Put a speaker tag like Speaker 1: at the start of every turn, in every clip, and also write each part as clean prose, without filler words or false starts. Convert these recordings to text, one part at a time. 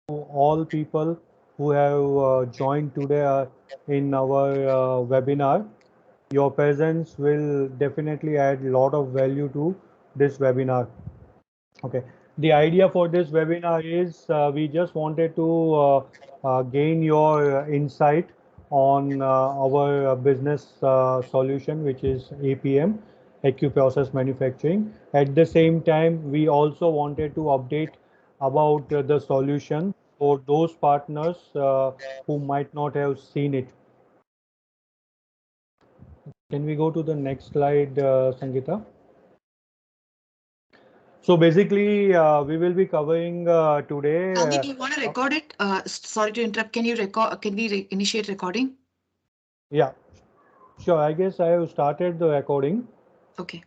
Speaker 1: all people who have joined today in our webinar. Your presence will definitely add a lot of value to this webinar. Okay. The idea for this webinar is we just wanted to gain your insight on our business solution, which is APM, Acu Process Manufacturing. At the same time, we also wanted to update about the solution for those partners who might not have seen it. Can we go to the next slide, Sangeeta? So basically, we will be covering today.
Speaker 2: Sangeet, do you want to record it? Sorry to interrupt. Can you record? Can we initiate recording?
Speaker 1: Yeah, sure. I guess I have started the recording.
Speaker 2: Okay,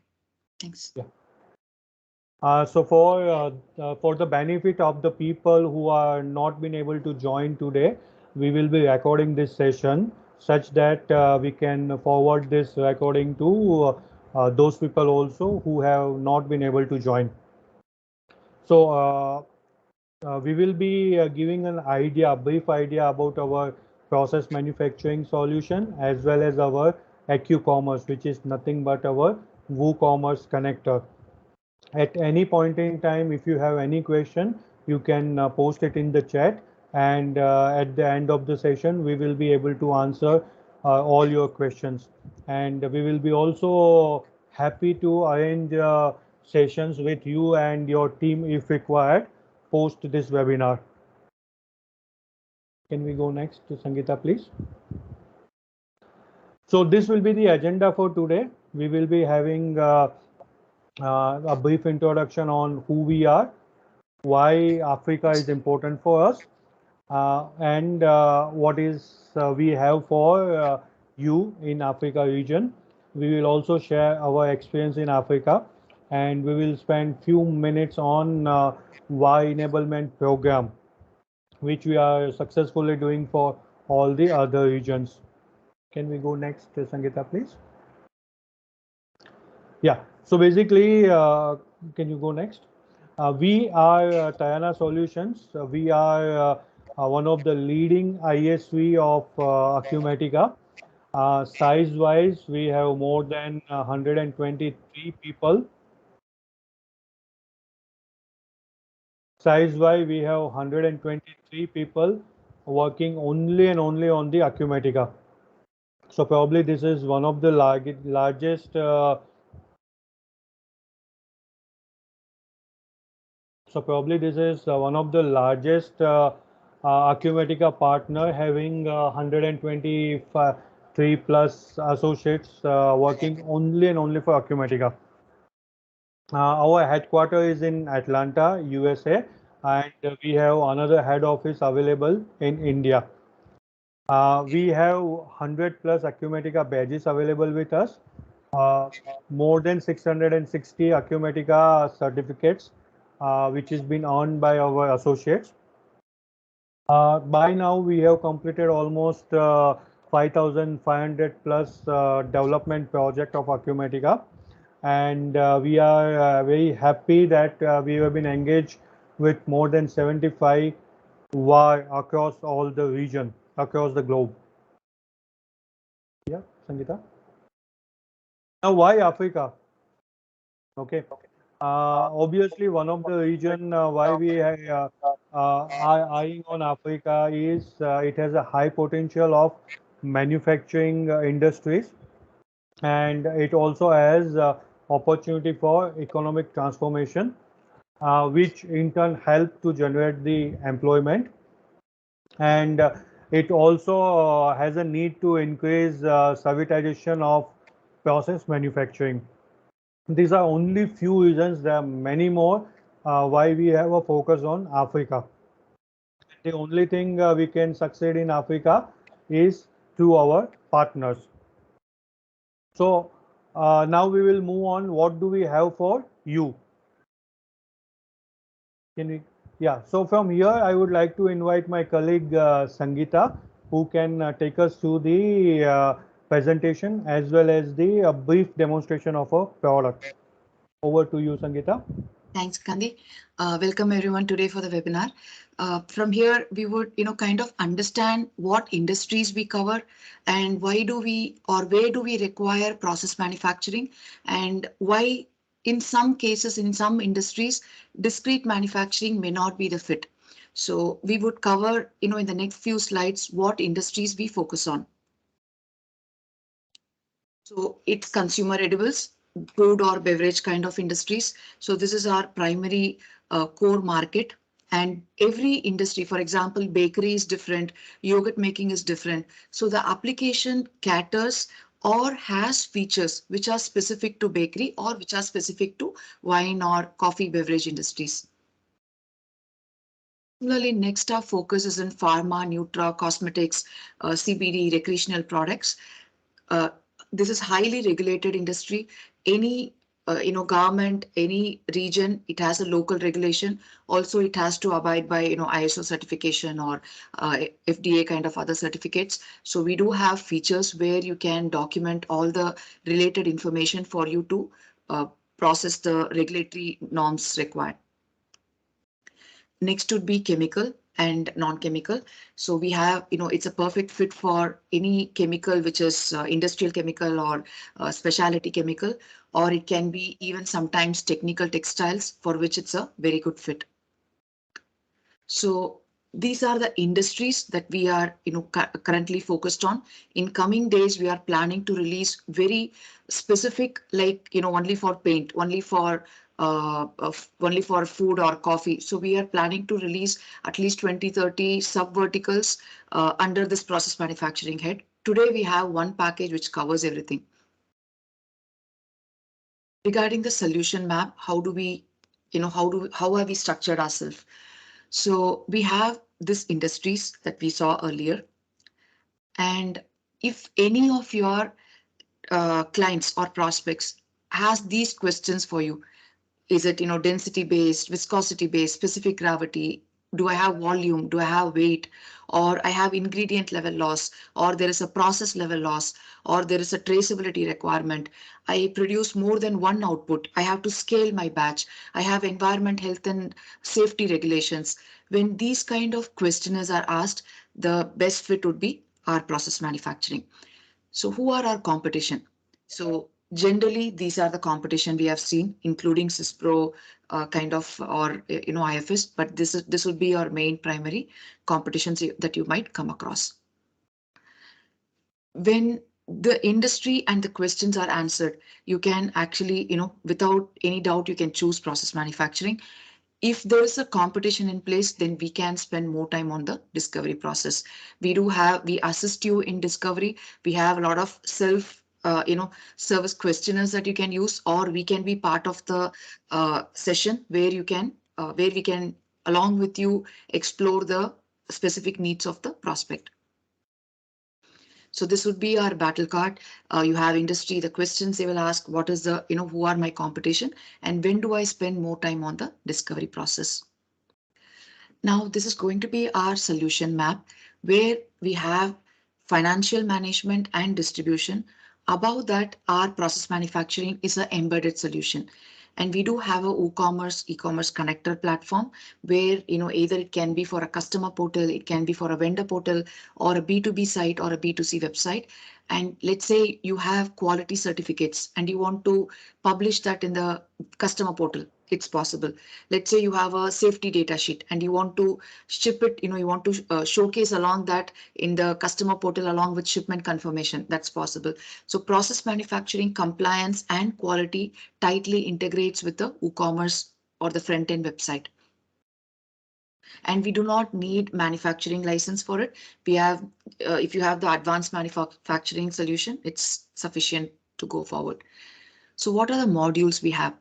Speaker 2: thanks.
Speaker 1: Yeah. So for the benefit of the people who are not been able to join today, we will be recording this session such that we can forward this recording to those people also who have not been able to join. So we will be giving an idea, a brief idea about our process manufacturing solution as well as our AccuCommerce, which is nothing but our WooCommerce connector. At any point in time, if you have any question, you can post it in the chat, and at the end of the session, we will be able to answer all your questions. And we will be also happy to arrange sessions with you and your team if required post this webinar. Can we go next to Sangeeta, please? So this will be the agenda for today. We will be having a brief introduction on who we are, why Africa is important for us, and what is we have for you in Africa region. We will also share our experience in Africa, and we will spend few minutes on why enablement program, which we are successfully doing for all the other regions. Can we go next, Sangeeta, please? Yeah. So basically, can you go next? We are Tayana Solutions. We are one of the leading ISV of Acumatica. Size-wise, we have more than 123 people. Size-wise, we have 123 people working only and only on the Acumatica. So probably this is one of the largest. So probably this is one of the largest Acumatica partner having 123 plus associates working only and only for Acumatica. Our headquarters is in Atlanta, USA, and we have another head office available in India. We have 100 plus Acumatica badges available with us, more than 660 Acumatica certificates, which has been earned by our associates. By now, we have completed almost 5,500 plus development project of Acumatica, and we are very happy that we have been engaged with more than 75 VAR across all the region, across the globe. Yeah, Sangeeta. Now, why Africa? Okay. Obviously, one of the reason why we are eyeing on Africa is it has a high potential of manufacturing industries, and it also has opportunity for economic transformation, which in turn help to generate the employment, and it also has a need to increase servitization of process manufacturing. These are only few reasons. There are many more why we have a focus on Africa. The only thing we can succeed in Africa is through our partners. So now we will move on. What do we have for you? Can we? Yeah. So from here, I would like to invite my colleague Sangeeta, who can take us through the presentation as well as the brief demonstration of a product. Over to you, Sangeeta.
Speaker 2: Thanks, Kandi. Welcome everyone today for the webinar. From here, we would, kind of understand what industries we cover and why do we or where do we require process manufacturing, and why in some cases, in some industries, discrete manufacturing may not be the fit. So we would cover, in the next few slides, what industries we focus on. So it's consumer edibles, food or beverage kind of industries. So this is our primary core market. And every industry, for example, bakery is different, yogurt making is different. So the application caters or has features which are specific to bakery or which are specific to wine or coffee beverage industries. Similarly, next our focus is in pharma, Nutra, cosmetics, CBD, recreational products. Uh, this is highly regulated industry. Any government, any region, it has a local regulation. Also, it has to abide by ISO certification or FDA kind of other certificates. So we do have features where you can document all the related information for you to process the regulatory norms required. Next would be chemical and non-chemical. So we have, it's a perfect fit for any chemical, which is industrial chemical or specialty chemical, or it can be even sometimes technical textiles for which it's a very good fit. So these are the industries that we are, currently focused on. In coming days, we are planning to release very specific, like, only for paint, only for food or coffee. So we are planning to release at least 20-30 sub verticals under this process manufacturing head. Today we have one package which covers everything. Regarding the solution map, how do we, how have we structured ourselves? So we have this industries that we saw earlier. And if any of your clients or prospects has these questions for you, is it, density based, viscosity based, specific gravity? Do I have volume? Do I have weight? Or I have ingredient level loss, or there is a process level loss, or there is a traceability requirement. I produce more than one output. I have to scale my batch. I have environment, health and safety regulations. When these kind of questionnaires are asked, the best fit would be our process manufacturing. So who are our competition? So generally, these are the competition we have seen, including CISPRO kind of, or IFS, but this will be our main primary competitions that you might come across. When the industry and the questions are answered, you can actually, without any doubt, you can choose process manufacturing. If there is a competition in place, then we can spend more time on the discovery process. We assist you in discovery. We have a lot of service questionnaires that you can use, or we can be part of the session where we can, along with you, explore the specific needs of the prospect. So this would be our battle card. You have industry, the questions they will ask, what is the, who are my competition, and when do I spend more time on the discovery process? Now, this is going to be our solution map where we have financial management and distribution. Above that, our process manufacturing is an embedded solution. And we do have a e-commerce connector platform where, either it can be for a customer portal, it can be for a vendor portal, or a B2B site or a B2C website. And let's say you have quality certificates and you want to publish that in the customer portal. It's possible. Let's say you have a safety data sheet and you want to ship it, you want to showcase along that in the customer portal along with shipment confirmation. That's possible. So process manufacturing, compliance and quality tightly integrates with the WooCommerce or the front end website. And we do not need manufacturing license for it. We have, if you have the advanced manufacturing solution, it's sufficient to go forward. So what are the modules we have?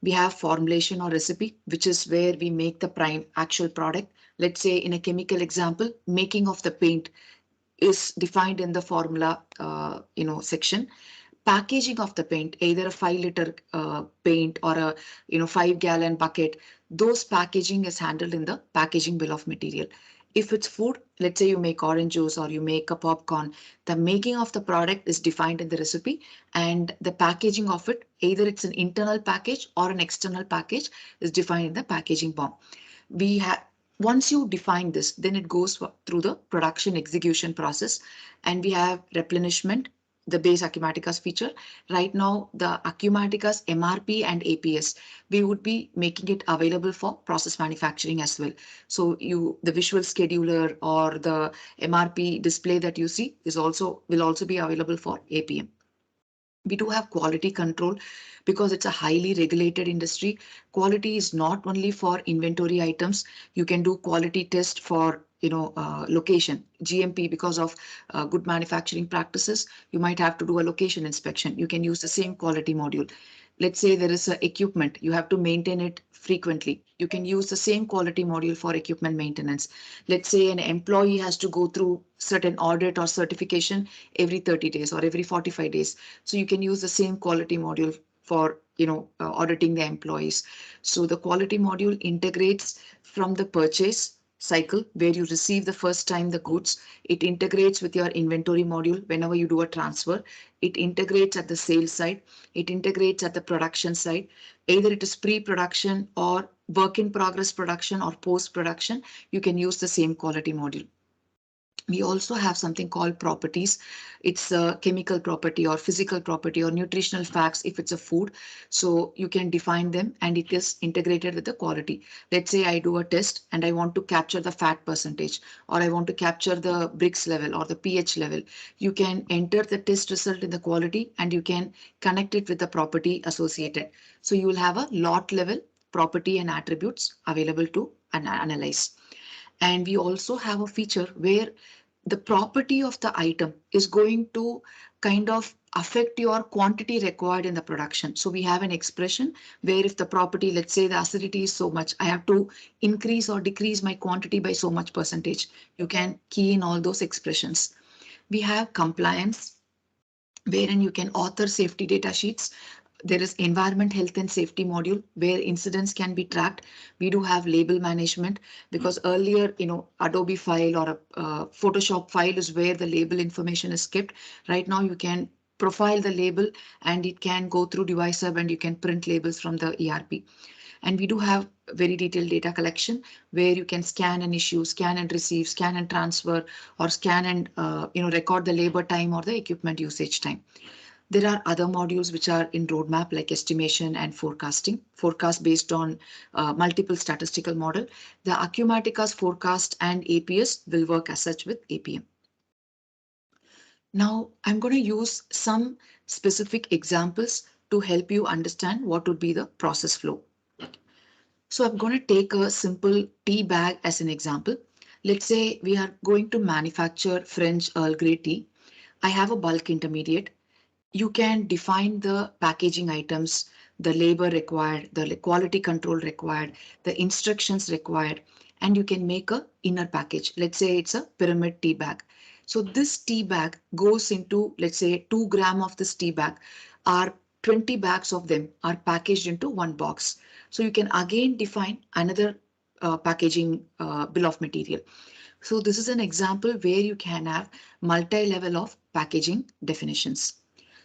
Speaker 2: We have formulation or recipe, which is where we make the actual product. Let's say in a chemical example, making of the paint is defined in the formula, section. Packaging of the paint, either a 5-liter paint or a 5-gallon bucket, those packaging is handled in the packaging bill of material. If it's food, let's say you make orange juice or you make a popcorn, the making of the product is defined in the recipe, and the packaging of it, either it's an internal package or an external package, is defined in the packaging bomb. We have Once you define this, then it goes through the production execution process, and we have replenishment, the base Acumatica's feature. Right now, the Acumatica's MRP and APS, we would be making it available for process manufacturing as well. So the visual scheduler or the MRP display that you see will also be available for APM. We do have quality control because it's a highly regulated industry. Quality is not only for inventory items. You can do quality test for location GMP. Because of good manufacturing practices, you might have to do a location inspection. You can use the same quality module. Let's say there is a equipment, you have to maintain it frequently. You can use the same quality module for equipment maintenance. Let's say an employee has to go through certain audit or certification every 30 days or every 45 days. So you can use the same quality module for auditing the employees. So the quality module integrates from the purchase cycle where you receive the first time the goods. It integrates with your inventory module whenever you do a transfer. It integrates at the sales side. It integrates at the production side. Either it is pre-production or work in progress production or post-production, you can use the same quality module. We also have something called properties. It's a chemical property or physical property or nutritional facts if it's a food. So you can define them and it is integrated with the quality. Let's say I do a test and I want to capture the fat percentage, or I want to capture the Brix level or the pH level. You can enter the test result in the quality and you can connect it with the property associated. So you will have a lot level property and attributes available to analyze. And we also have a feature where the property of the item is going to kind of affect your quantity required in the production. So we have an expression where if the property, let's say the acidity is so much, I have to increase or decrease my quantity by so much percentage. You can key in all those expressions. We have compliance, wherein you can author safety data sheets. There is environment, health and safety module where incidents can be tracked. We do have label management because earlier, Adobe file or a Photoshop file is where the label information is kept. Right now, you can profile the label and it can go through device hub and you can print labels from the ERP. And we do have very detailed data collection where you can scan and issue, scan and receive, scan and transfer, or scan and record the labor time or the equipment usage time. There are other modules which are in roadmap like estimation and forecasting, forecast based on multiple statistical model. The Acumatica's forecast and APS will work as such with APM. Now I'm going to use some specific examples to help you understand what would be the process flow. So I'm going to take a simple tea bag as an example. Let's say we are going to manufacture French Earl Grey tea. I have a bulk intermediate. You can define the packaging items, the labor required, the quality control required, the instructions required, and you can make a inner package. Let's say it's a pyramid tea bag. So this tea bag goes into, let's say 2 gram of this tea bag are 20 bags of them are packaged into one box. So you can again define another packaging bill of material. So this is an example where you can have multi-level of packaging definitions.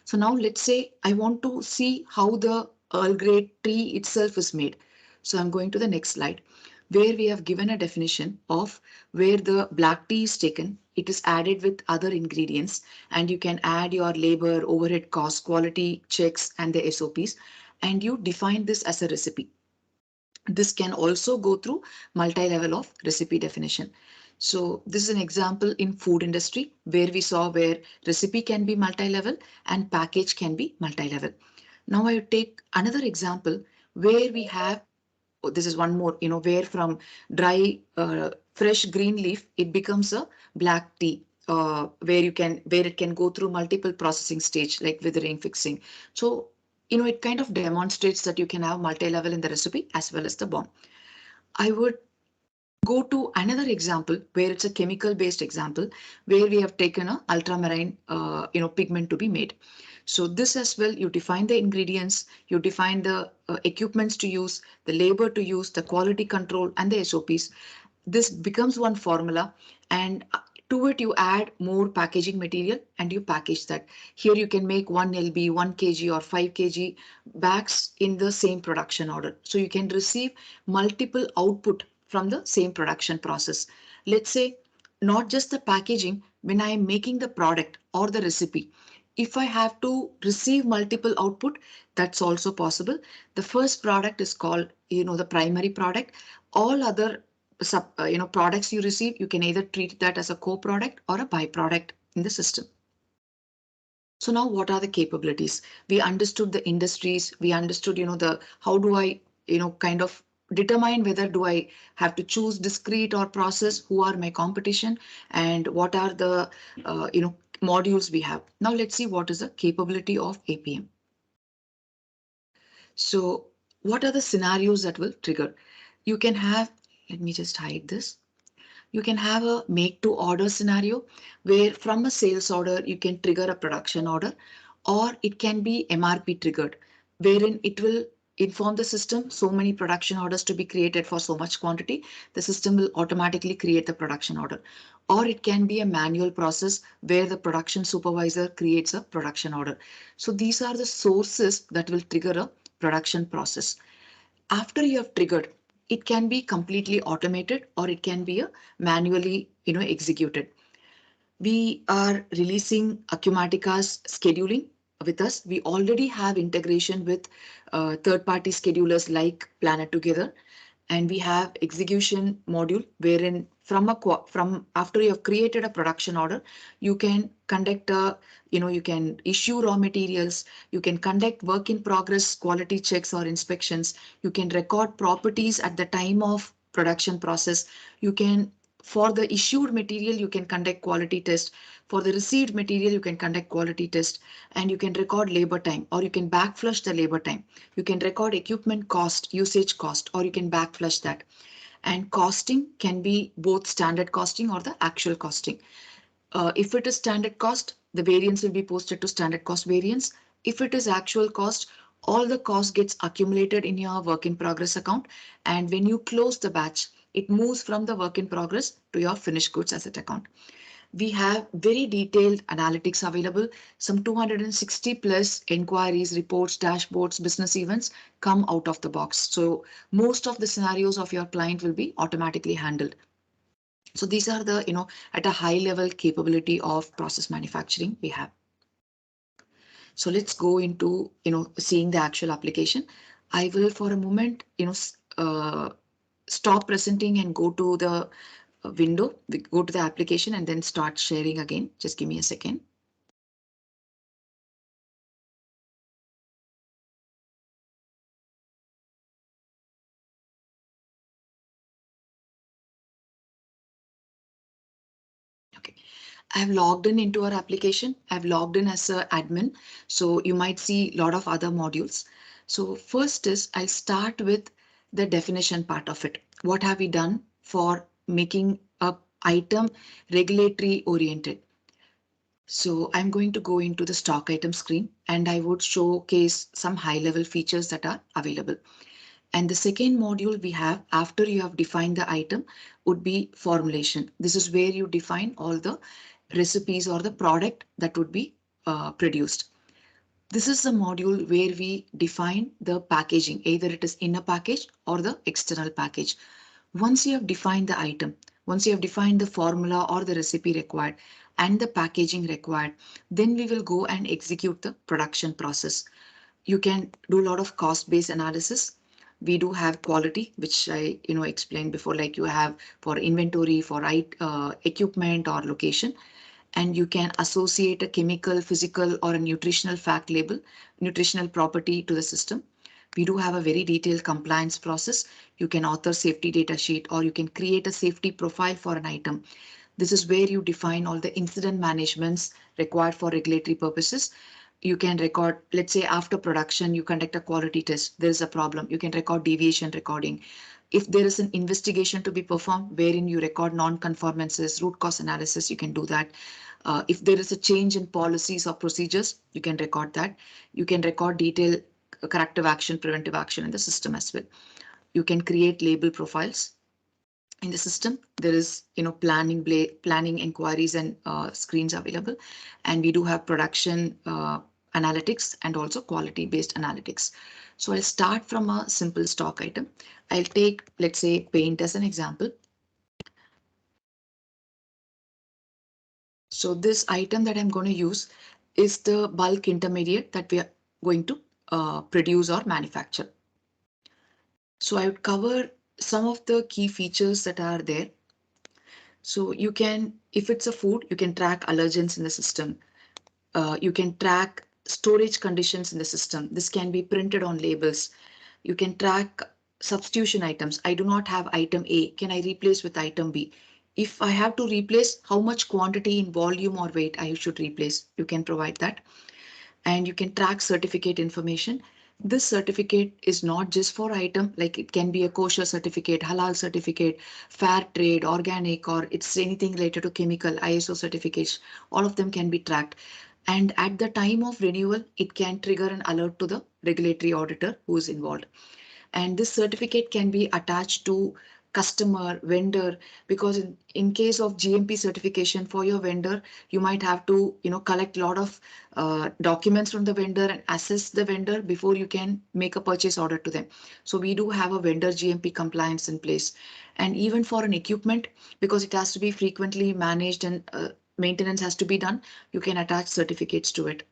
Speaker 2: So now let's say I want to see how the Earl Grey tea itself is made. So I'm going to the next slide where we have given a definition of where the black tea is taken. It is added with other ingredients and you can add your labor, overhead costs, quality checks and the SOPs, and you define this as a recipe. This can also go through multi-level of recipe definition. So this is an example in food industry where we saw where recipe can be multi-level and package can be multi-level. Now I take another example where we have, this is one more, where from dry, fresh green leaf, it becomes a black tea. Where it can go through multiple processing stage like withering, fixing. So it kind of demonstrates that you can have multi-level in the recipe as well as the bomb. I would go to another example where it's a chemical based example where we have taken a ultramarine pigment to be made. So this as well, you define the ingredients, you define the equipments to use, the labor to use, the quality control and the SOPs. this becomes one formula, and to it you add more packaging material and you package that. Here you can make 1 lb, 1 kg or 5 kg bags in the same production order. So you can receive multiple output from the same production process. Let's say not just the packaging, when I am making the product or the recipe, if I have to receive multiple output, that's also possible. The first product is called, the primary product. All other products you receive, you can either treat that as a co-product or a byproduct in the system. So now what are the capabilities? We understood the industries, we understood, the how do I, kind of determine whether do I have to choose discrete or process, who are my competition, and what are the, modules we have. Now let's see what is the capability of APM. So what are the scenarios that will trigger? You can have, let me just hide this. You can have a make to order scenario where from a sales order, you can trigger a production order, or it can be MRP triggered, wherein it will inform the system so many production orders to be created for so much quantity. The system will automatically create the production order. Or it can be a manual process where the production supervisor creates a production order. So these are the sources that will trigger a production process. After you have triggered, it can be completely automated or it can be a manually executed. We are releasing Acumatica's scheduling with us. We already have integration with third-party schedulers like Planet Together, and we have execution module wherein from after you have created a production order, you can conduct a, you can issue raw materials, you can conduct work in progress quality checks or inspections, you can record properties at the time of production process, you can, for the issued material, you can conduct quality test. For the received material, you can conduct quality test, and you can record labor time, or you can backflush the labor time. You can record equipment cost, usage cost, or you can backflush that. And costing can be both standard costing or the actual costing. If it is standard cost, the variance will be posted to standard cost variance. If it is actual cost, all the cost gets accumulated in your work in progress account. And when you close the batch, it moves from the work in progress to your finished goods asset account. We have very detailed analytics available. Some 260 plus inquiries, reports, dashboards, business events come out of the box. So most of the scenarios of your client will be automatically handled. So these are the, at a high level capability of process manufacturing we have. So let's go into, seeing the actual application. I will for a moment, stop presenting and go to the window, we go to the application and then start sharing again. Just give me a second. Okay, I've logged in into our application. I've logged in as an admin. So you might see a lot of other modules. So first is I'll start with the definition part of it. What have we done for making a item regulatory oriented? So I'm going to go into the stock item screen and I would showcase some high level features that are available. And the second module we have after you have defined the item would be formulation. This is where you define all the recipes or the product that would be produced. This is the module where we define the packaging, either it is inner package or the external package. Once you have defined the item, once you have defined the formula or the recipe required and the packaging required, then we will go and execute the production process. You can do a lot of cost-based analysis. We do have quality, which I explained before, like you have for inventory, for equipment or location, and you can associate a chemical, physical, or a nutritional fact label, nutritional property to the system. We do have a very detailed compliance process. You can author safety data sheet or you can create a safety profile for an item. This is where you define all the incident managements required for regulatory purposes. You can record, let's say after production, you conduct a quality test, there is a problem, you can record deviation recording. If there is an investigation to be performed wherein you record non-conformances, root cause analysis, you can do that. If there is a change in policies or procedures, you can record that. You can record detailed corrective action, preventive action in the system as well. You can create label profiles. In the system, there is planning inquiries and screens available, and we do have production analytics and also quality based analytics. So I'll start from a simple stock item. I'll take, let's say, paint as an example. So this item that I'm going to use is the bulk intermediate that we are going to produce or manufacture. So I would cover some of the key features that are there. So you can, if it's a food, you can track allergens in the system. You can track storage conditions in the system. This can be printed on labels. You can track substitution items. I do not have item A. Can I replace with item B? If I have to replace, how much quantity in volume or weight I should replace? You can provide that. And you can track certificate information. This certificate is not just for item, like it can be a kosher certificate, halal certificate, fair trade, organic, or it's anything related to chemical, ISO certificates. All of them can be tracked. And at the time of renewal, it can trigger an alert to the regulatory auditor who is involved. And this certificate can be attached to customer, vendor, because in case of GMP certification for your vendor, you might have to collect a lot of documents from the vendor and assess the vendor before you can make a purchase order to them. So we do have a vendor GMP compliance in place. And even for an equipment, because it has to be frequently managed and maintenance has to be done, you can attach certificates to it.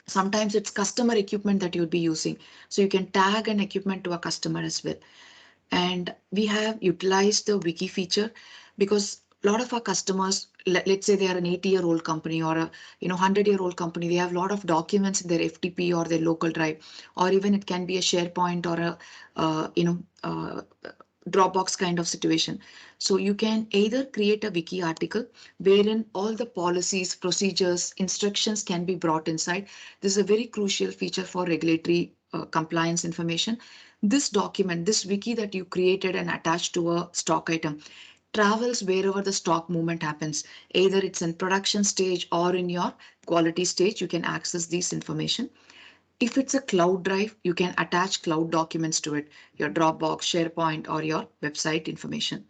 Speaker 2: Sometimes it's customer equipment that you'll be using. So you can tag an equipment to a customer as well. And we have utilized the wiki feature because a lot of our customers, let's say they are an 80-year-old company or a 100-year-old company, they have a lot of documents in their FTP or their local drive, or even it can be a SharePoint or a Dropbox kind of situation. So you can either create a wiki article wherein all the policies, procedures, instructions can be brought inside. This is a very crucial feature for regulatory compliance information. This document, this wiki that you created and attached to a stock item travels wherever the stock movement happens. Either it's in production stage or in your quality stage, you can access this information. If it's a cloud drive, you can attach cloud documents to it, your Dropbox, SharePoint, or your website information.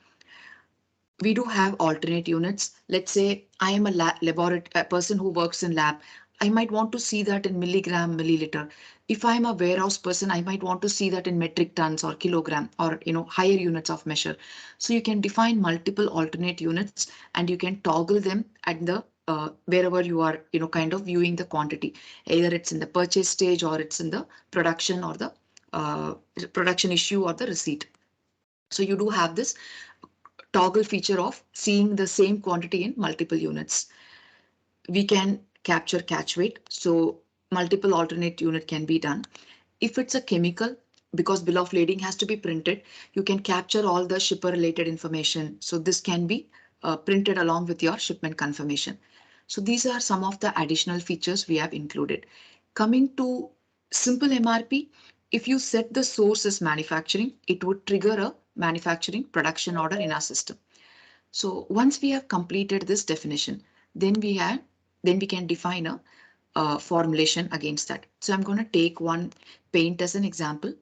Speaker 2: We do have alternate units. Let's say I am a person who works in lab. I might want to see that in milligram, milliliter. If I'm a warehouse person, I might want to see that in metric tons or kilogram or higher units of measure. So you can define multiple alternate units and you can toggle them at the wherever you are kind of viewing the quantity. Either it's in the purchase stage or it's in the production or the production issue or the receipt. So you do have this toggle feature of seeing the same quantity in multiple units. We can capture catch weight, so multiple alternate unit can be done. If it's a chemical, because bill of lading has to be printed, you can capture all the shipper related information. So this can be printed along with your shipment confirmation. So these are some of the additional features we have included. Coming to simple MRP, if you set the source as manufacturing, it would trigger a manufacturing production order in our system. So once we have completed this definition, then we can define a formulation against that. So I'm going to take one paint as an example.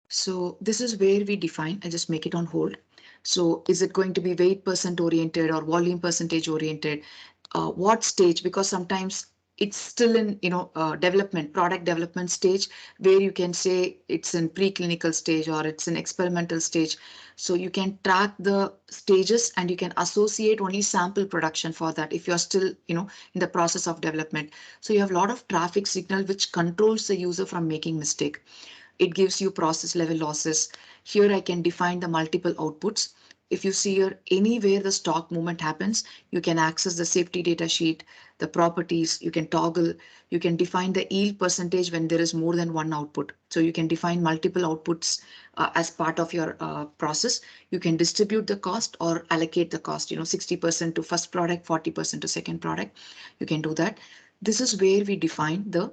Speaker 2: So this is where we define, I'll just make it on hold. So is it going to be weight percent oriented or volume percentage oriented? What stage? Because sometimes it's still in development, product development stage, where you can say it's in preclinical stage or it's in experimental stage. So you can track the stages and you can associate only sample production for that if you're still in the process of development. So you have a lot of traffic signal which controls the user from making mistake. It gives you process level losses. Here I can define the multiple outputs. If you see here, anywhere the stock movement happens, you can access the safety data sheet, the properties, you can toggle, you can define the yield percentage when there is more than one output. So you can define multiple outputs as part of your process. You can distribute the cost or allocate the cost, 60% to first product, 40% to second product. You can do that. This is where we define the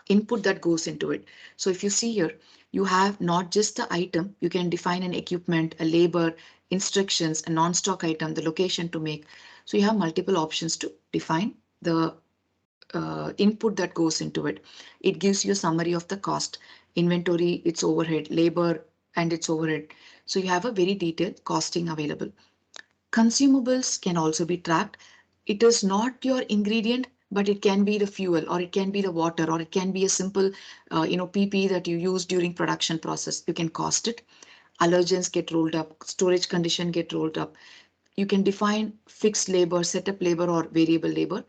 Speaker 2: input that goes into it. So if you see here, you have not just the item, you can define an equipment, a labor, instructions, a non-stock item, the location to make. So you have multiple options to define the input that goes into it. It gives you a summary of the cost, inventory, its overhead, labor, and its overhead. So you have a very detailed costing available. Consumables can also be tracked. It is not your ingredient, but it can be the fuel, or it can be the water, or it can be a simple, PPE that you use during production process. You can cost it. Allergens get rolled up, storage condition get rolled up. You can define fixed labor, setup labor, or variable labor.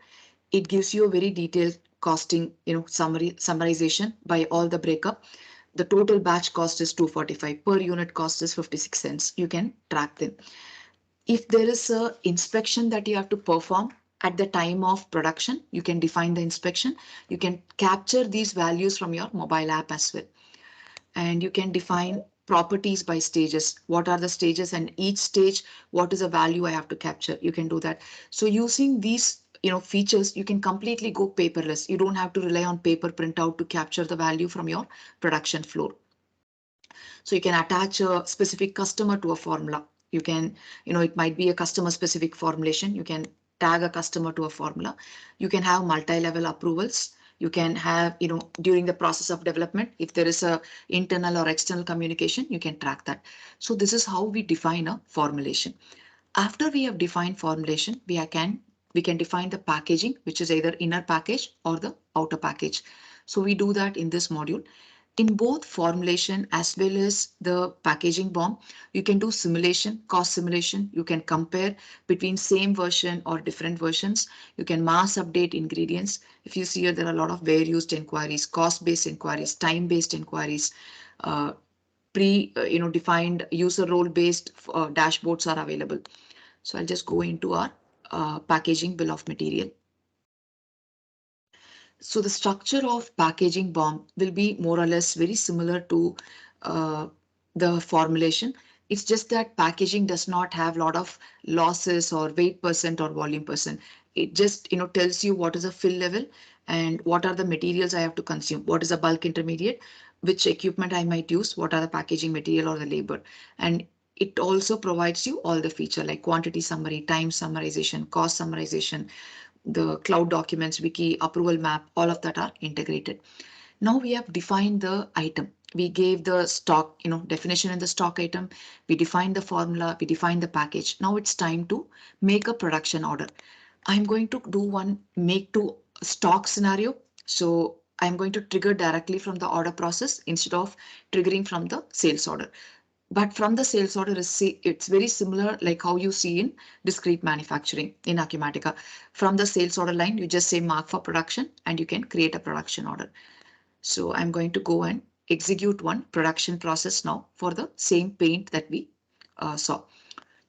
Speaker 2: It gives you a very detailed costing, summarization by all the breakup. The total batch cost is 245, per unit cost is 56 cents. You can track them. If there is a inspection that you have to perform at the time of production, you can define the inspection. You can capture these values from your mobile app as well. And you can define properties by stages. What are the stages, and each stage, what is the value I have to capture? You can do that. So using these features, you can completely go paperless. You don't have to rely on paper printout to capture the value from your production floor. So you can attach a specific customer to a formula. You can, it might be a customer specific formulation. You can tag a customer to a formula. You can have multi-level approvals. You can have, during the process of development, if there is a internal or external communication, you can track that. So this is how we define a formulation. After we have defined formulation, we can define the packaging, which is either inner package or the outer package. So we do that in this module. In both formulation as well as the packaging BOM, you can do simulation, cost simulation. You can compare between same version or different versions. You can mass update ingredients. If you see here, there are a lot of where used inquiries, cost-based inquiries, time-based inquiries, defined user role-based dashboards are available. So I'll just go into our packaging bill of material. So the structure of packaging BOM will be more or less very similar to uh, the formulation. It's just that packaging does not have a lot of losses or weight percent or volume percent. It just tells you what is a fill level and what are the materials I have to consume, what is a bulk intermediate, which equipment I might use, what are the packaging material or the labor. And it also provides you all the feature like quantity summary, time summarization, cost summarization, the cloud documents, wiki, approval map, all of that are integrated. Now we have defined the item. We gave the stock, definition in the stock item. We defined the formula. We defined the package. Now it's time to make a production order. I'm going to do one make to stock scenario. So I'm going to trigger directly from the order process instead of triggering from the sales order. But from the sales order, it's very similar like how you see in discrete manufacturing in Acumatica. From the sales order line, you just say mark for production and you can create a production order. So I'm going to go and execute one production process now for the same paint that we saw.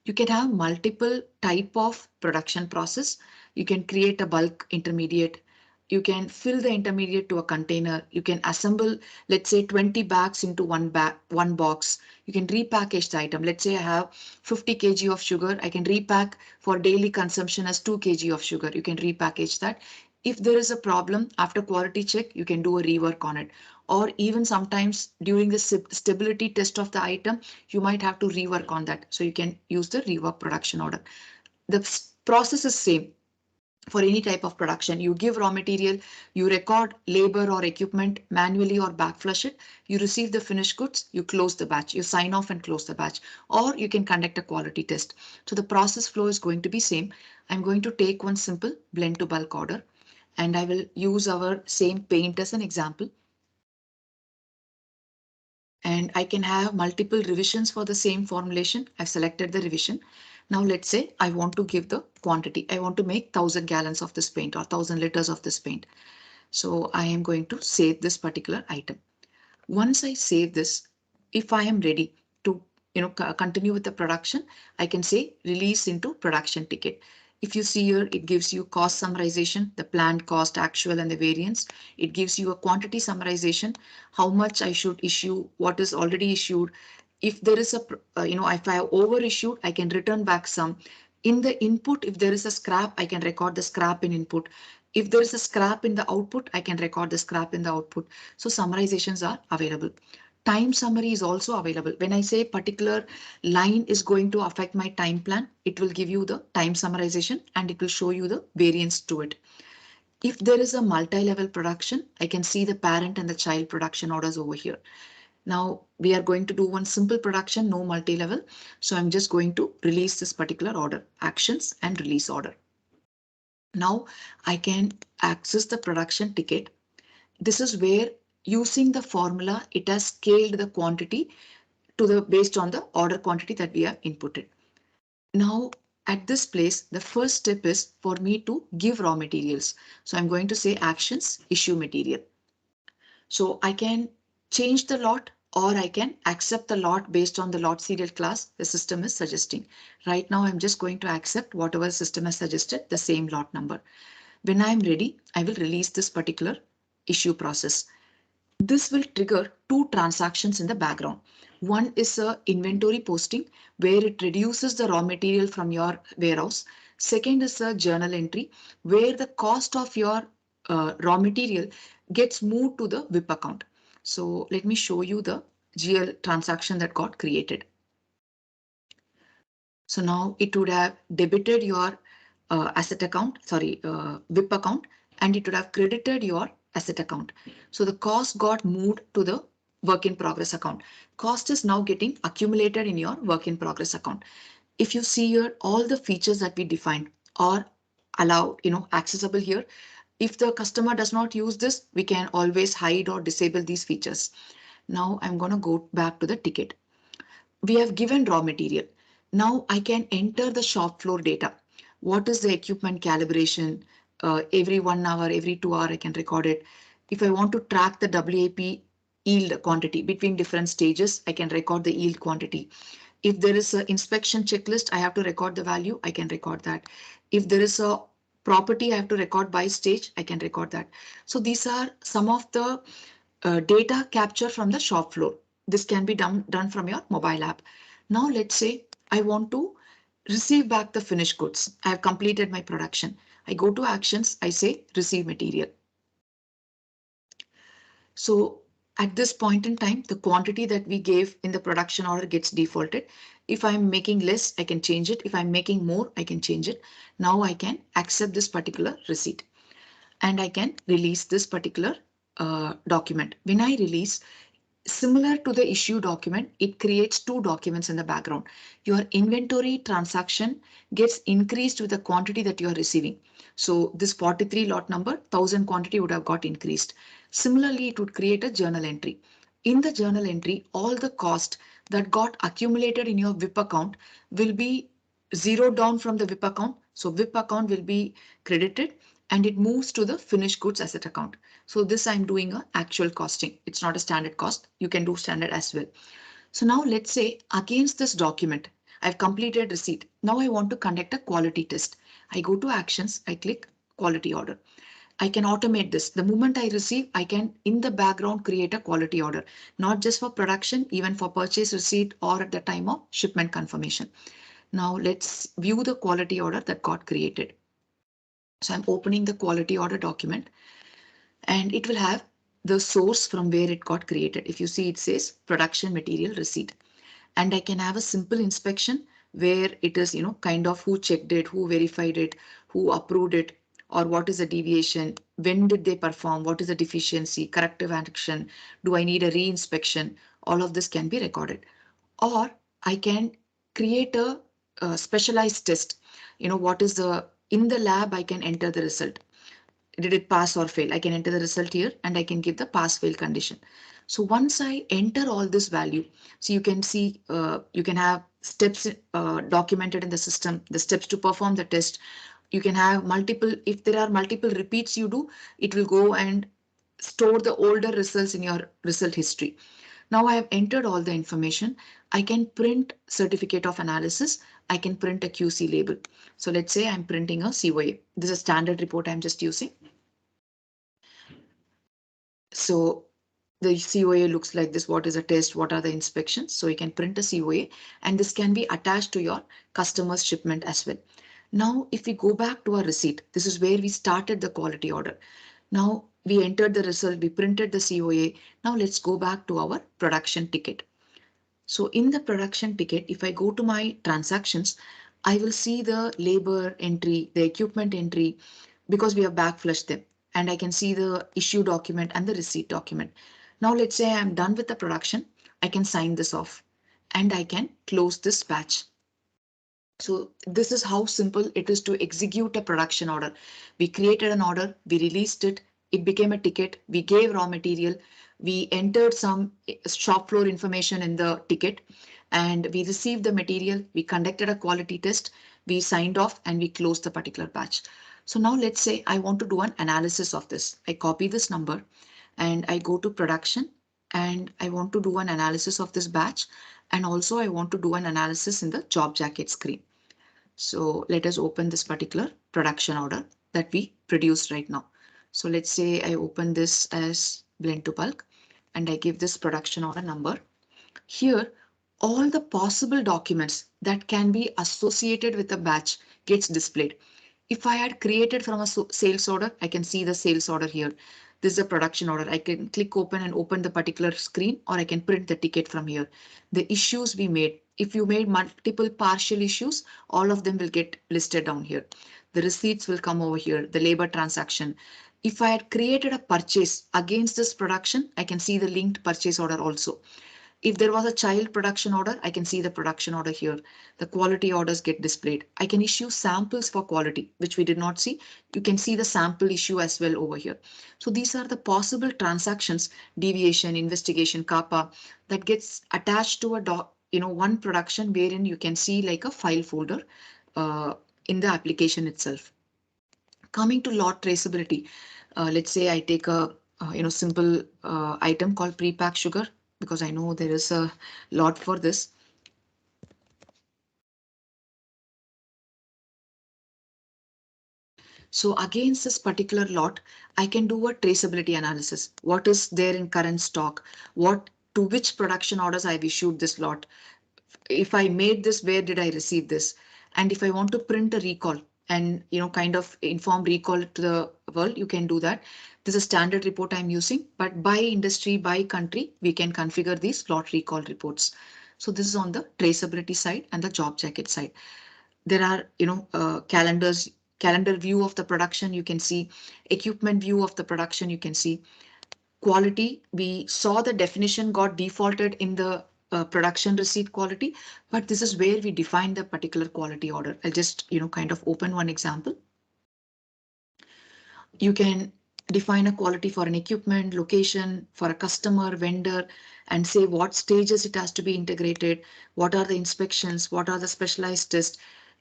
Speaker 2: You can have multiple type of production process. You can create a bulk intermediate. You can fill the intermediate to a container. You can assemble, let's say 20 bags into one box. You can repackage the item. Let's say I have 50 kg of sugar. I can repack for daily consumption as 2 kg of sugar. You can repackage that. If there is a problem after quality check, you can do a rework on it. Or even sometimes during the stability test of the item, you might have to rework on that. So you can use the rework production order. The process is same for any type of production. You give raw material, you record labor or equipment manually or backflush it, you receive the finished goods, you close the batch, you sign off and close the batch, or you can conduct a quality test. So the process flow is going to be same. I'm going to take one simple blend to bulk order and I will use our same paint as an example. And I can have multiple revisions for the same formulation. I've selected the revision. Now let's say I want to give the quantity. I want to make 1000 gallons of this paint or 1000 liters of this paint. So I am going to save this particular item. Once I save this, if I am ready to continue with the production, I can say release into production ticket. If you see here, it gives you cost summarization, the planned cost, actual and the variance. It gives you a quantity summarization, how much I should issue, what is already issued. If there is a, if I have over issued, I can return back some. In the input, if there is a scrap, I can record the scrap in input. If there is a scrap in the output, I can record the scrap in the output. So summarizations are available. Time summary is also available. When I say particular line is going to affect my time plan, it will give you the time summarization and it will show you the variance to it. If there is a multi-level production, I can see the parent and the child production orders over here. Now we are going to do one simple production, no multi-level. So I'm just going to release this particular order, actions and release order. Now I can access the production ticket. This is where using the formula, it has scaled the quantity to the based on the order quantity that we have inputted. Now at this place, the first step is for me to give raw materials. So I'm going to say actions, issue material. So I can change the lot or I can accept the lot based on the lot serial class the system is suggesting. Right now, I'm just going to accept whatever the system has suggested, the same lot number. When I'm ready, I will release this particular issue process. This will trigger two transactions in the background. One is a inventory posting where it reduces the raw material from your warehouse. Second is a journal entry where the cost of your raw material gets moved to the WIP account. So let me show you the GL transaction that got created. So now it would have debited your asset account, sorry, WIP account, and it would have credited your asset account. So the cost got moved to the work in progress account. Cost is now getting accumulated in your work in progress account. If you see here, all the features that we defined are allowed, accessible here. If the customer does not use this, we can always hide or disable these features. Now I'm going to go back to the ticket. We have given raw material. Now I can enter the shop floor data. What is the equipment calibration? Every 1 hour, every 2 hour, I can record it. If I want to track the WAP yield quantity between different stages, I can record the yield quantity. If there is an inspection checklist, I have to record the value, I can record that. If there is a property I have to record by stage, I can record that. So these are some of the data capture from the shop floor. This can be done from your mobile app. Now let's say I want to receive back the finished goods. I have completed my production. I go to actions, I say receive material. So at this point in time, the quantity that we gave in the production order gets defaulted. If I'm making less, I can change it. If I'm making more, I can change it. Now I can accept this particular receipt and I can release this particular document. When I release, similar to the issue document, it creates two documents in the background. Your inventory transaction gets increased with the quantity that you are receiving. So this 43 lot number, 1000 quantity would have got increased. Similarly, it would create a journal entry. In the journal entry, all the cost that got accumulated in your WIP account will be zeroed down from the WIP account. So WIP account will be credited and it moves to the finished goods asset account. So this I'm doing a actual costing. It's not a standard cost. You can do standard as well. So now let's say against this document, I've completed receipt. Now I want to conduct a quality test. I go to actions, I click quality order. I can automate this. The moment I receive, I can in the background create a quality order, not just for production, even for purchase receipt or at the time of shipment confirmation. Now let's view the quality order that got created. So I'm opening the quality order document and it will have the source from where it got created. If you see, it says production material receipt. And I can have a simple inspection where it is, kind of who checked it, who verified it, who approved it, or what is the deviation, when did they perform, what is the deficiency, corrective action, do I need a re-inspection? All of this can be recorded. Or I can create a specialized test. What is in the lab, I can enter the result. Did it pass or fail? I can enter the result here and I can give the pass fail condition. So once I enter all this value, so you can see, you can have steps documented in the system, the steps to perform the test. You can have multiple, if there are multiple repeats you do, it will go and store the older results in your result history. Now I have entered all the information. I can print certificate of analysis. I can print a QC label. So let's say I'm printing a COA. This is a standard report I'm just using. So the COA looks like this. What is a test? What are the inspections? So you can print a COA and this can be attached to your customer's shipment as well. Now, if we go back to our receipt, this is where we started the quality order. Now we entered the result, we printed the COA. Now let's go back to our production ticket. So in the production ticket, if I go to my transactions, I will see the labor entry, the equipment entry, because we have backflushed them, and I can see the issue document and the receipt document. Now let's say I'm done with the production. I can sign this off and I can close this batch. So this is how simple it is to execute a production order. We created an order, we released it, it became a ticket, we gave raw material, we entered some shop floor information in the ticket, and we received the material, we conducted a quality test, we signed off, and we closed the particular batch. So now let's say I want to do an analysis of this. I copy this number and I go to production, and I want to do an analysis of this batch, and also I want to do an analysis in the job jacket screen. So let us open this particular production order that we produced right now. So let's say I open this as blend to bulk and I give this production order number. Here, all the possible documents that can be associated with a batch gets displayed. If I had created from a sales order, I can see the sales order here. This is a production order. I can click open and open the particular screen, or I can print the ticket from here. The issues we made, if you made multiple partial issues, all of them will get listed down here. The receipts will come over here, the labor transaction. If I had created a purchase against this production, I can see the linked purchase order also. If there was a child production order, I can see the production order here. The quality orders get displayed. I can issue samples for quality, which we did not see. You can see the sample issue as well over here. So these are the possible transactions, deviation, investigation, CAPA, that gets attached to a one production wherein you can see like a file folder in the application itself. Coming to lot traceability, let's say I take a simple item called pre-packed sugar, because I know there is a lot for this. So against this particular lot, I can do a traceability analysis. What is there in current stock? What to which production orders I've issued this lot? If I made this, where did I receive this? And if I want to print a recall and kind of inform recall to the world, you can do that. This is a standard report I'm using, but by industry, by country, we can configure these lot recall reports. So this is on the traceability side and the job jacket side. There are calendar view of the production, you can see equipment view of the production, you can see quality. We saw the definition got defaulted in the production receipt quality, but this is where we define the particular quality order. I'll just kind of open one example. You can define a quality for an equipment, location, for a customer, vendor, and say what stages it has to be integrated, what are the inspections, what are the specialized tests.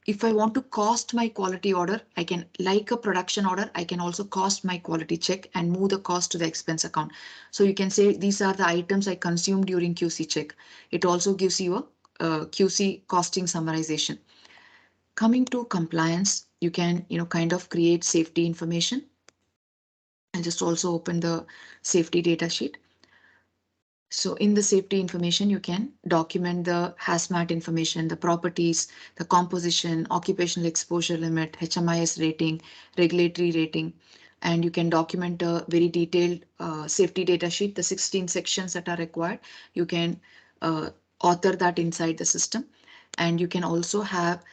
Speaker 2: If I want to cost my quality order, I can, like a production order, I can also cost my quality check and move the cost to the expense account. So you can say these are the items I consumed during QC check. It also gives you a QC costing summarization. Coming to compliance, you can kind of create safety information. I'll just also open the safety data sheet. So in the safety information, you can document the hazmat information, the properties, the composition, occupational exposure limit, HMIS rating, regulatory rating, and you can document a very detailed safety data sheet, the 16 sections that are required. You can author that inside the system, and you can also have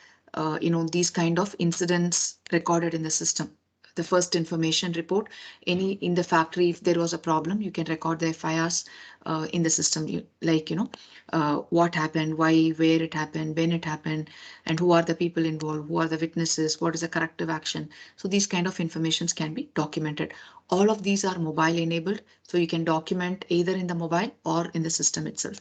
Speaker 2: these kind of incidents recorded in the system. The first information report, any in the factory, if there was a problem, you can record the FIRs in the system, what happened, why, where it happened, when it happened, and who are the people involved, who are the witnesses, what is the corrective action. So these kind of informations can be documented. All of these are mobile enabled, so you can document either in the mobile or in the system itself.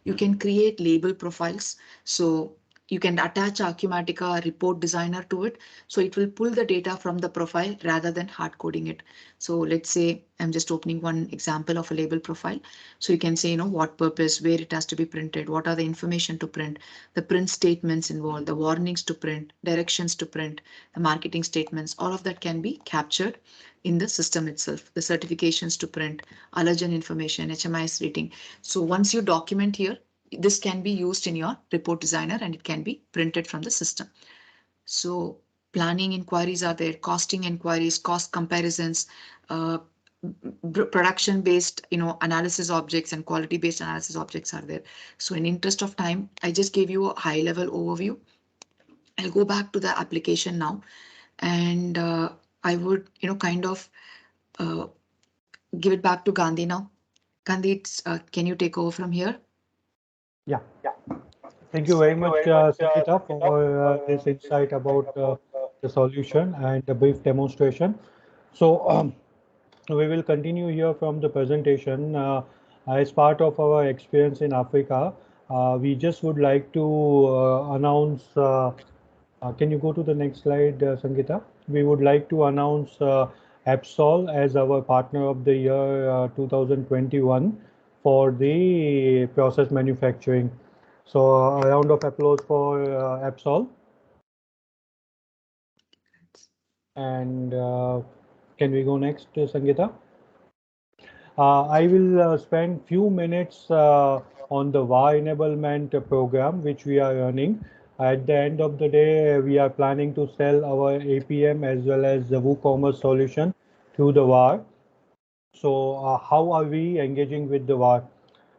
Speaker 2: You can create label profiles. So you can attach Acumatica report designer to it. So it will pull the data from the profile rather than hard coding it. So let's say I'm just opening one example of a label profile. So you can say, what purpose, where it has to be printed, what are the information to print, the print statements involved, the warnings to print, directions to print, the marketing statements, all of that can be captured in the system itself, the certifications to print, allergen information, HMIS rating. So once you document here, this can be used in your report designer and it can be printed from the system. So planning inquiries are there, costing inquiries, cost comparisons, production based analysis objects and quality based analysis objects are there. So in interest of time, I just gave you a high level overview. I'll go back to the application now, and I would, kind of uh, give it back to Gandhi now. Gandhi, can you take over from here?
Speaker 1: Yeah. Thank you very much, Sangeeta, for this insight about the solution and the brief demonstration. So, we will continue here from the presentation. As part of our experience in Africa, we just would like to announce. Can you go to the next slide, Sangeeta? We would like to announce Absol as our Partner of the Year 2021 for the process manufacturing. So, a round of applause for Absol. And can we go next, Sangeeta? I will spend few minutes on the VAR enablement program which we are running. At the end of the day, we are planning to sell our APM as well as the WooCommerce solution through the VAR. So how are we engaging with the VAR?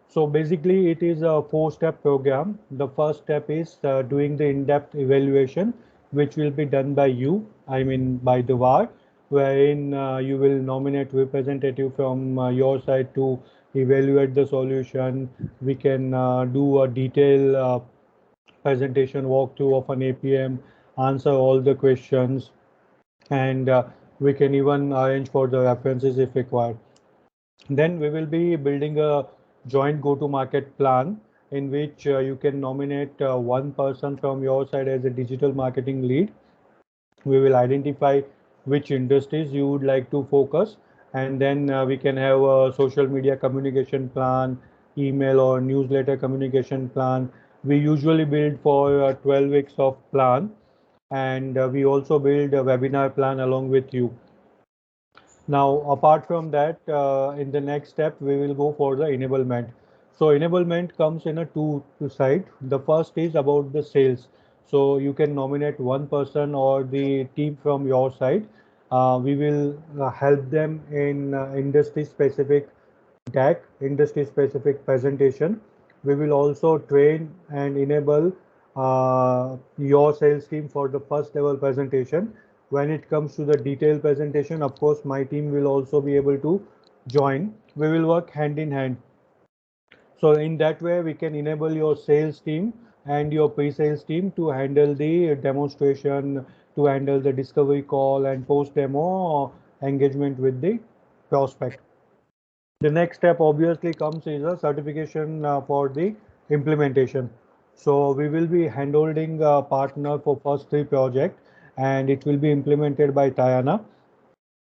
Speaker 1: So basically, it is a four-step program. The first step is doing the in-depth evaluation, which will be done by you, I mean by the VAR, wherein you will nominate representative from your side to evaluate the solution. We can do a detailed presentation walkthrough of an APM, answer all the questions, and we can even arrange for the references if required. Then we will be building a joint go-to-market plan in which you can nominate one person from your side as a digital marketing lead. We will identify which industries you would like to focus, and then we can have a social media communication plan, email or newsletter communication plan. We usually build for 12 weeks of plan, and we also build a webinar plan along with you. Now, apart from that, in the next step, we will go for the enablement. So enablement comes in a two side. The first is about the sales. So you can nominate one person or the team from your side. We will help them in industry specific DAC, industry specific presentation. We will also train and enable your sales team for the first level presentation. When it comes to the detailed presentation, of course, my team will also be able to join. We will work hand in hand. So in that way, we can enable your sales team and your pre-sales team to handle the demonstration, to handle the discovery call and post-demo engagement with the prospect. The next step obviously comes is a certification for the implementation. So we will be handholding a partner for first three project, and it will be implemented by Tayana.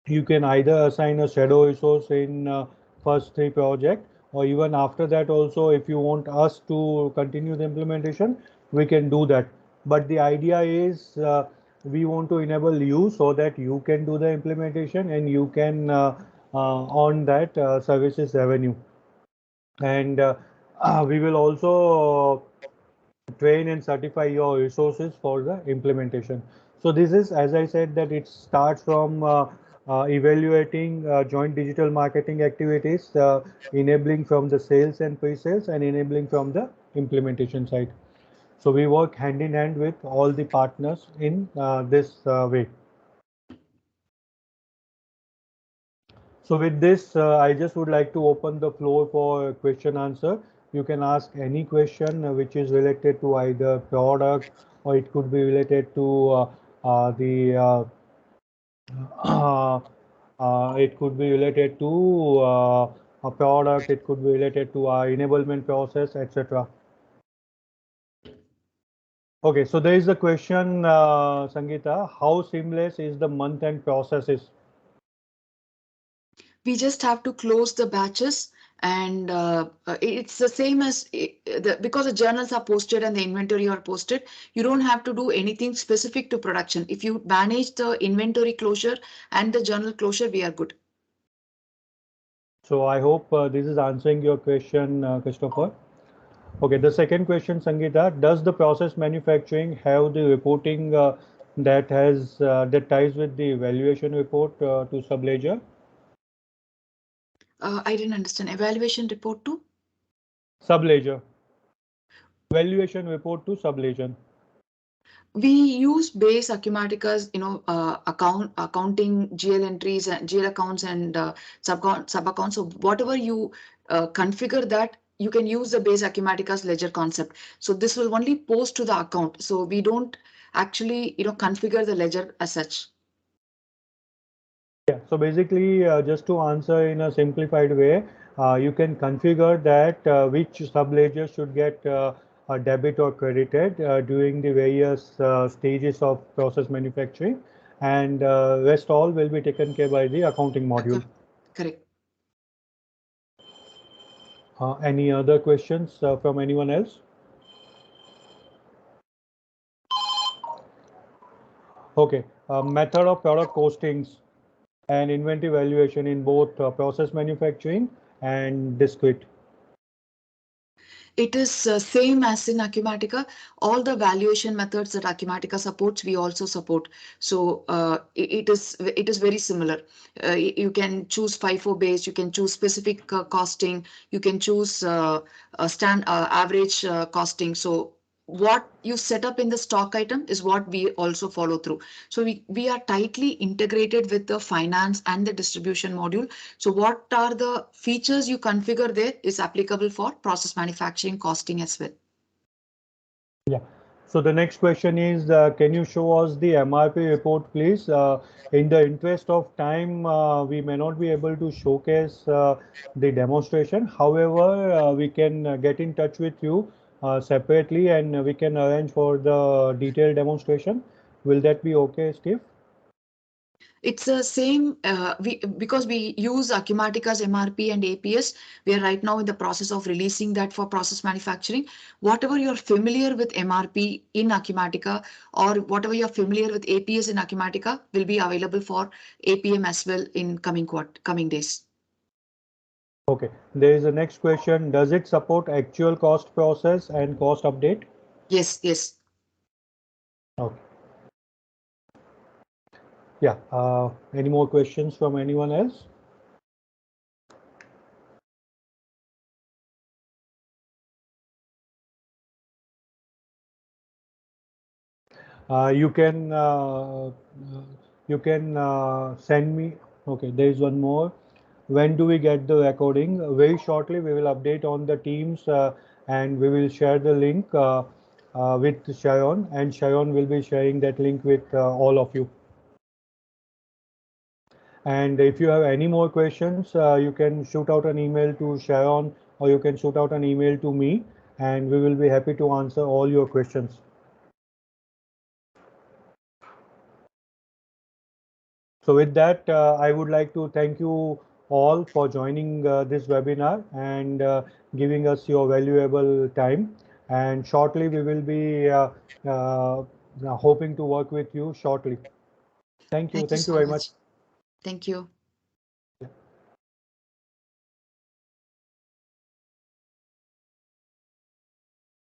Speaker 1: You can either assign a shadow resource in first three project, or even after that also, if you want us to continue the implementation, we can do that. But the idea is we want to enable you so that you can do the implementation and you can earn that services revenue. And we will also train and certify your resources for the implementation. So this is, as I said, that it starts from evaluating joint digital marketing activities, enabling from the sales and pre-sales, and enabling from the implementation side. So we work hand in hand with all the partners in this way. So with this, I just would like to open the floor for question answer. You can ask any question which is related to either product, or it could be related to the it could be related to a product, it could be related to our enablement process, etc. Okay, so there is a question, Sangeeta, how seamless is the month-end processes?
Speaker 2: We just have to close the batches, and it's the same as because the journals are posted and the inventory are posted. You don't have to do anything specific to production. If you manage the inventory closure and the journal closure, we are good.
Speaker 1: So I hope this is answering your question, Christopher. Okay, the second question, Sangeeta, does the process manufacturing have the reporting that ties with the evaluation report to subledger?
Speaker 2: I didn't understand. Evaluation report too?
Speaker 1: Subledger. Evaluation report to subledger.
Speaker 2: We use base Acumaticas, accounting GL entries and GL accounts and sub accounts. So whatever you configure that, you can use the base Acumaticas ledger concept. So this will only post to the account. So we don't actually, configure the ledger as such.
Speaker 1: Yeah, so basically, just to answer in a simplified way, you can configure that which subledger should get a debit or credited during the various stages of process manufacturing, and rest all will be taken care by the accounting module.
Speaker 2: Correct.
Speaker 1: Any other questions from anyone else? Okay, method of product costings and inventory valuation in both process manufacturing and discrete.
Speaker 2: It is same as in Acumatica. All the valuation methods that Acumatica supports, we also support. So it is very similar. You can choose FIFO based, you can choose specific costing, you can choose average costing. So what you set up in the stock item is what we also follow through. So we are tightly integrated with the finance and the distribution module. So what are the features you configure there is applicable for process manufacturing costing as well.
Speaker 1: Yeah. So the next question is, can you show us the MRP report, please? In the interest of time, we may not be able to showcase the demonstration. However, we can get in touch with you separately and we can arrange for the detailed demonstration. Will that be okay, Steve?
Speaker 2: It's the same because we use Acumatica's MRP and APS. We are right now in the process of releasing that for process manufacturing. Whatever you're familiar with MRP in Acumatica or whatever you're familiar with APS in Acumatica will be available for APM as well in coming days.
Speaker 1: Okay. There is a next question. Does it support actual cost process and cost update?
Speaker 2: Yes, yes.
Speaker 1: Okay. Yeah. Any more questions from anyone else? You can send me. Okay, there is one more. When do we get the recording? Very shortly, we will update on the teams and we will share the link with Sharon, and Sharon will be sharing that link with all of you. And if you have any more questions, you can shoot out an email to Sharon or you can shoot out an email to me, and we will be happy to answer all your questions. So with that, I would like to thank you all for joining this webinar and giving us your valuable time. And shortly, we will be uh, hoping to work with you shortly. Thank you.
Speaker 2: Thank you
Speaker 1: Thank you
Speaker 2: so
Speaker 1: very much.
Speaker 2: much. Thank you.